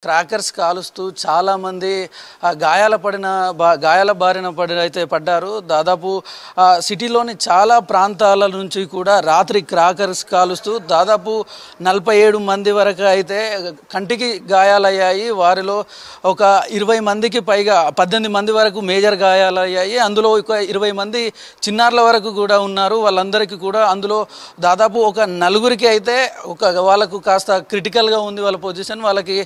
Crackers కాలుస్తూ చాలామంది గాయాల బారిన పడ్డారు. దాదాపు సిటీలోని చాలా ప్రాంతాల నుంచి కూడా రాత్రి క్రాకర్స్ కాలుస్తూ దాదాపు 47 మంది వరకు అయితే కంటికి గాయాలయ్యాయి. వారిలో ఒక 20 మందికి పైగా 18 మంది వరకు మేజర్ గాయాలయ్యాయి. అందులో ఒక 20 మంది చిన్నారుల వరకు కూడా ఉన్నారు. వాళ్ళందరికీ కూడా అందులో దాదాపు ఒక 4గురికి అయితే వాళ్ళకు కాస్త క్రిటికల్గా ఉంది వాళ్ళ పొజిషన్. వాళ్ళకి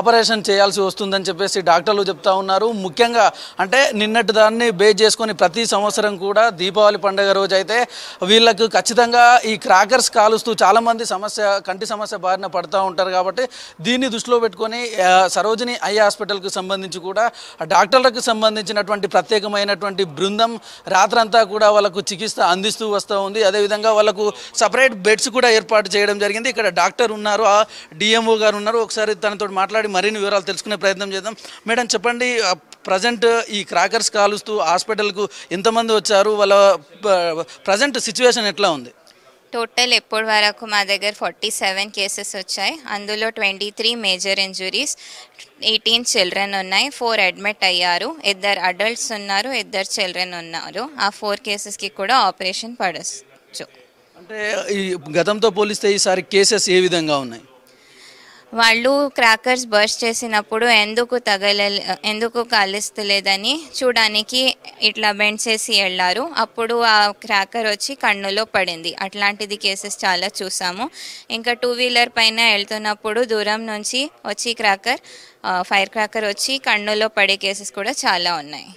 ఆపరేషన్ చేయాల్సి వస్తుందని చెప్పేసి డాక్టర్లు చెప్తా ఉన్నారు. ముఖ్యంగా అంటే నిన్నటి దాన్ని బేస్ చేసుకొని ప్రతి సంవత్సరం కూడా దీపావళి పండుగ రోజు అయితే వీళ్ళకు ఖచ్చితంగా ఈ క్రాకర్స్ కాలుస్తూ చాలామంది కంటి సమస్య బారిన పడుతూ ఉంటారు. కాబట్టి దీన్ని దృష్టిలో పెట్టుకొని సరోజిని ఐ హాస్పిటల్కి సంబంధించి కూడా డాక్టర్లకు సంబంధించినటువంటి ప్రత్యేకమైనటువంటి బృందం రాత్రంతా కూడా వాళ్ళకు చికిత్స అందిస్తూ వస్తూ ఉంది. అదేవిధంగా వాళ్ళకు సపరేట్ బెడ్స్ కూడా ఏర్పాటు చేయడం జరిగింది. ఇక్కడ డాక్టర్ ఉన్నారు, డిఎంఓ గారు ఉన్నారు. ఒకసారి తనతో మాట్లాడి మరిన్ని వివరాలు తెలుసుకునే ప్రయత్నం చేద్దాం. మేడం చెప్పండి, ప్రజెంట్ ఈ క్రాకర్స్ కాలుస్తూ హాస్పిటల్కు ఎంతమంది వచ్చారు, వాళ్ళ ప్రజెంట్ సిచ్యువేషన్ ఎట్లా ఉంది? టోటల్ ఎప్పటి వరకు మా దగ్గర 47 కేసెస్ వచ్చాయి. అందులో 23 మేజర్ ఇంజురీస్, 18 చిల్డ్రన్ ఉన్నాయి, 4 అడ్మిట్ అయ్యారు, 2 అడల్ట్స్ ఉన్నారు, 2 చిల్డ్రన్ ఉన్నారు. ఆ 4 కేసెస్కి కూడా ఆపరేషన్ పడవచ్చు. అంటే ఈ గతంతో పోలిస్తే ఈసారి కేసెస్ ఏ విధంగా ఉన్నాయి? వాళ్ళు క్రాకర్స్ బర్స్ట్ చేసినప్పుడు ఎందుకు కాలుస్తలేదని చూడడానికి ఇట్లా బెండ్ చేసి వెళ్ళారు. అప్పుడు ఆ క్రాకర్ వచ్చి కన్నులో పడింది. అట్లాంటిది కేసెస్ చాలా చూసాము. ఇంకా 2 వీలర్ పైన వెళ్తున్నప్పుడు దూరం నుంచి వచ్చి ఫైర్ క్రాకర్ వచ్చి కన్నులో పడే కేసెస్ కూడా చాలా ఉన్నాయి.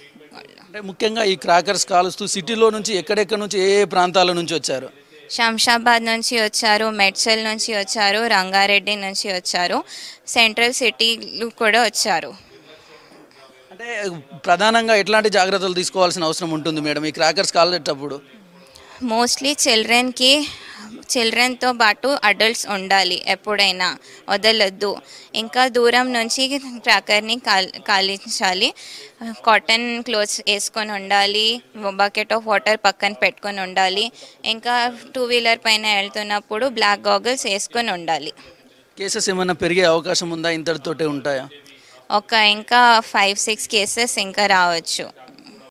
అంటే ముఖ్యంగా ఈ క్రాకర్స్ కాలుస్తూ సిటీలో నుంచి ఎక్కడెక్కడ నుంచి ఏ ప్రాంతాల నుంచి వచ్చారు? శంషాబాద్ నుంచి వచ్చారు, మెడ్చల్ నుంచి వచ్చారు, రంగారెడ్డి నుంచి వచ్చారు, సెంట్రల్ సిటీలు కూడా వచ్చారు. అంటే ప్రధానంగా ఎట్లాంటి జాగ్రత్తలు తీసుకోవాల్సిన అవసరం ఉంటుంది మేడం ఈ క్రాకర్స్ కాలేటప్పుడు? మోస్ట్లీ చిల్డ్రన్తో పాటు అడల్ట్స్ ఉండాలి, ఎప్పుడైనా వదలొద్దు. ఇంకా దూరం నుంచి క్రాకర్ని కాలించాలి. కాటన్ క్లోత్స్ వేసుకొని ఉండాలి, బకెట్ ఆఫ్ వాటర్ పక్కన పెట్టుకొని ఉండాలి. ఇంకా 2 వీలర్ పైన వెళ్తున్నప్పుడు బ్లాక్ గాగల్స్ వేసుకొని ఉండాలి. కేసెస్ ఏమైనా పెరిగే అవకాశం ఉందా? ఇంతటితోటే ఉంటాయా? ఇంకా 5-6 కేసెస్ ఇంకా రావచ్చు.